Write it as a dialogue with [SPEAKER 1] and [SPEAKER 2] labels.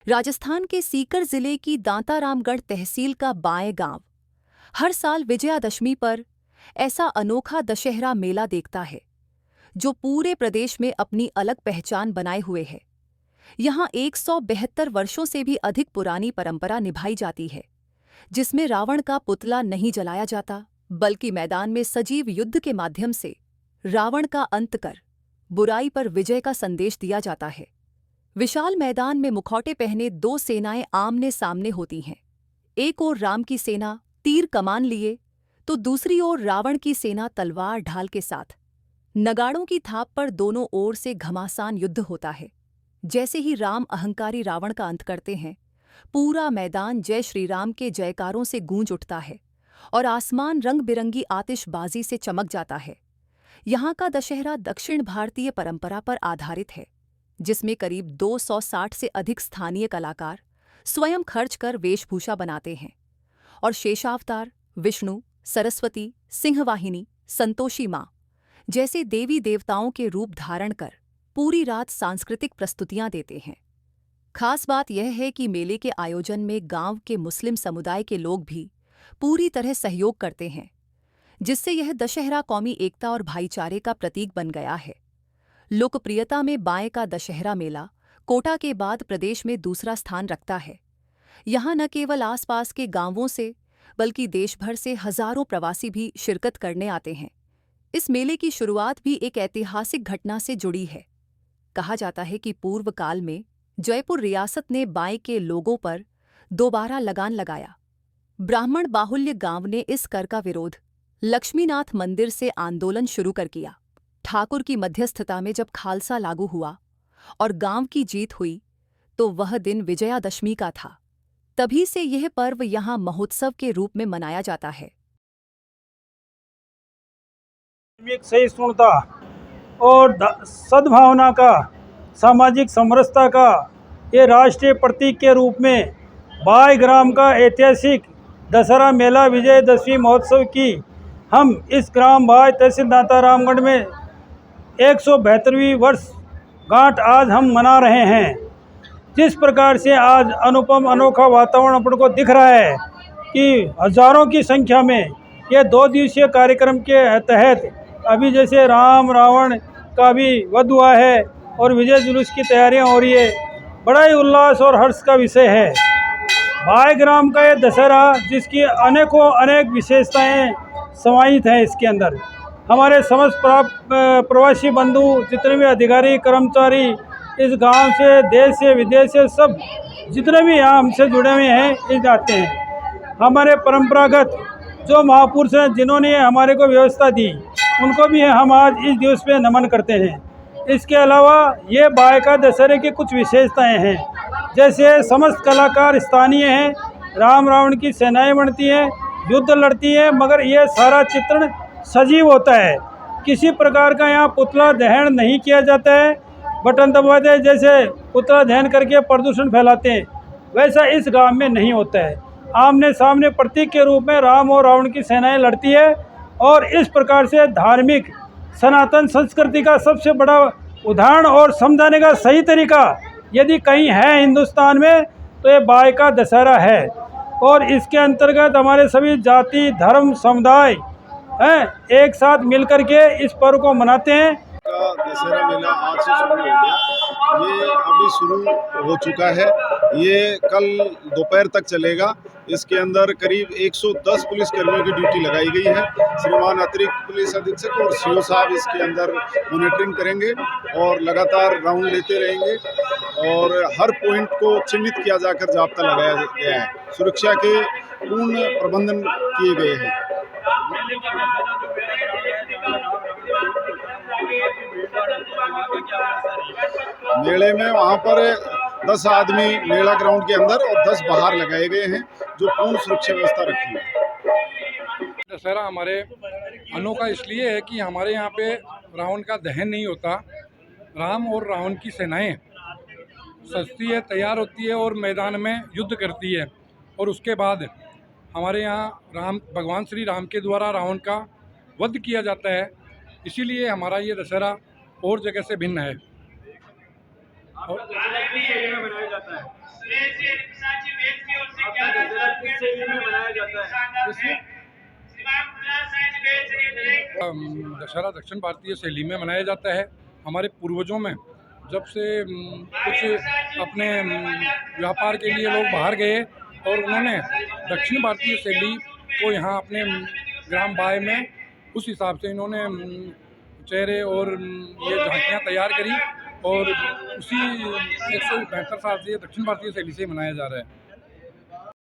[SPEAKER 1] राजस्थान के सीकर जिले की दांतारामगढ़ तहसील का बाएं गांव हर साल विजयादशमी पर ऐसा अनोखा दशहरा मेला देखता है जो पूरे प्रदेश में अपनी अलग पहचान बनाए हुए है। यहाँ 172 वर्षों से भी अधिक पुरानी परंपरा निभाई जाती है, जिसमें रावण का पुतला नहीं जलाया जाता, बल्कि मैदान में सजीव युद्ध के माध्यम से रावण का अंत कर बुराई पर विजय का संदेश दिया जाता है। विशाल मैदान में मुखौटे पहने दो सेनाएं आमने सामने होती हैं। एक ओर राम की सेना तीर कमान लिए तो दूसरी ओर रावण की सेना तलवार ढाल के साथ। नगाड़ों की थाप पर दोनों ओर से घमासान युद्ध होता है। जैसे ही राम अहंकारी रावण का अंत करते हैं, पूरा मैदान जय श्री राम के जयकारों से गूंज उठता है और आसमान रंग बिरंगी आतिशबाजी से चमक जाता है। यहाँ का दशहरा दक्षिण भारतीय परंपरा पर आधारित है, जिसमें करीब 260 से अधिक स्थानीय कलाकार स्वयं खर्च कर वेशभूषा बनाते हैं और शेषावतार, विष्णु, सरस्वती, सिंहवाहिनी, संतोषी माँ जैसे देवी देवताओं के रूप धारण कर पूरी रात सांस्कृतिक प्रस्तुतियां देते हैं। खास बात यह है कि मेले के आयोजन में गांव के मुस्लिम समुदाय के लोग भी पूरी तरह सहयोग करते हैं, जिससे यह दशहरा कौमी एकता और भाईचारे का प्रतीक बन गया है। लोकप्रियता में बाएं का दशहरा मेला कोटा के बाद प्रदेश में दूसरा स्थान रखता है। यहाँ न केवल आसपास के गांवों से बल्कि देश भर से हजारों प्रवासी भी शिरकत करने आते हैं। इस मेले की शुरुआत भी एक ऐतिहासिक घटना से जुड़ी है। कहा जाता है कि पूर्व काल में जयपुर रियासत ने बाएं के लोगों पर दोबारा लगान लगाया। ब्राह्मण बाहुल्य गांव ने इस कर का विरोध लक्ष्मीनाथ मंदिर से आंदोलन शुरू कर किया। ठाकुर की मध्यस्थता में जब खालसा लागू हुआ और गांव की जीत हुई, तो वह दिन विजयादशमी का था। तभी से यह पर्व यहाँ महोत्सव के रूप में मनाया जाता है।
[SPEAKER 2] एक सहिष्णुता और सद्भावना का, सामाजिक समरसता का ये राष्ट्रीय प्रतीक के रूप में बाई ग्राम का ऐतिहासिक दशहरा मेला विजयदशमी महोत्सव की हम इस ग्राम बाई तहसील दांतारामगढ़ में 172वीं वर्षगांठ आज हम मना रहे हैं। जिस प्रकार से आज अनुपम अनोखा वातावरण अपन को दिख रहा है कि हजारों की संख्या में ये 2 दिवसीय कार्यक्रम के तहत अभी जैसे राम रावण का भी वध हुआ है और विजय जुलूस की तैयारियां हो रही है, बड़ा ही उल्लास और हर्ष का विषय है। बाई ग्राम का ये दशहरा जिसकी अनेक विशेषताएं समाहित हैं, इसके अंदर हमारे समस्त प्रवासी बंधु जितने भी अधिकारी कर्मचारी इस गांव से, देश से, विदेश से सब जितने भी यहाँ हमसे जुड़े हुए हैं ये जाते हैं। हमारे परंपरागत जो महापुरुष हैं जिन्होंने हमारे को व्यवस्था दी, उनको भी हम आज इस दिवस पे नमन करते हैं। इसके अलावा ये बाई का दशहरे की कुछ विशेषताएं हैं, जैसे समस्त कलाकार स्थानीय हैं, राम रावण की सेनाएं बनती हैं, युद्ध लड़ती हैं, मगर ये सारा चित्रण सजीव होता है। किसी प्रकार का यहाँ पुतला दहन नहीं किया जाता है। बटन दबाते जैसे पुतला दहन करके प्रदूषण फैलाते हैं, वैसा इस गांव में नहीं होता है। आमने सामने प्रतीक के रूप में राम और रावण की सेनाएं लड़ती है और इस प्रकार से धार्मिक सनातन संस्कृति का सबसे बड़ा उदाहरण और समझाने का सही तरीका यदि कहीं है हिंदुस्तान में तो ये बाई का दशहरा है। और इसके अंतर्गत हमारे सभी जाति, धर्म, समुदाय हैं एक साथ मिलकर के इस पर्व को मनाते हैं।
[SPEAKER 3] दशहरा मेला आज से शुरू हो गया, ये अभी शुरू हो चुका है। ये कल दोपहर तक चलेगा। इसके अंदर करीब 110 पुलिस कर्मियों की ड्यूटी लगाई गई है। श्रीमान अतिरिक्त पुलिस अधीक्षक और सीओ साहब इसके अंदर मॉनिटरिंग करेंगे और लगातार राउंड लेते रहेंगे और हर पॉइंट को चिन्हित किया जाकर जाब्ता लगाया गया है। सुरक्षा के पूर्ण प्रबंधन किए गए हैं। मेले में वहाँ पर 10 आदमी मेला ग्राउंड के अंदर और 10 बाहर लगाए गए हैं जो पूर्ण सुरक्षा व्यवस्था रखी है।
[SPEAKER 4] दशहरा हमारे अनोखा इसलिए है कि हमारे यहाँ पे रावण का दहन नहीं होता। राम और रावण की सेनाएं सजती है, तैयार होती है और मैदान में युद्ध करती है और उसके बाद हमारे यहाँ भगवान श्री राम के द्वारा रावण का वध किया जाता है। इसीलिए हमारा ये दशहरा और जगह से भिन्न है। दशहरा दक्षिण भारतीय शैली में मनाया जाता है। हमारे पूर्वजों में जब से कुछ अपने व्यापार के लिए लोग बाहर गए और उन्होंने दक्षिण भारतीय शैली को यहाँ अपने ग्राम बाय में उस हिसाब से इन्होंने चेहरे और ये झांकियाँ तैयार करी और उसी 172 साल से दक्षिण भारतीय शैली से मनाया जा रहा है।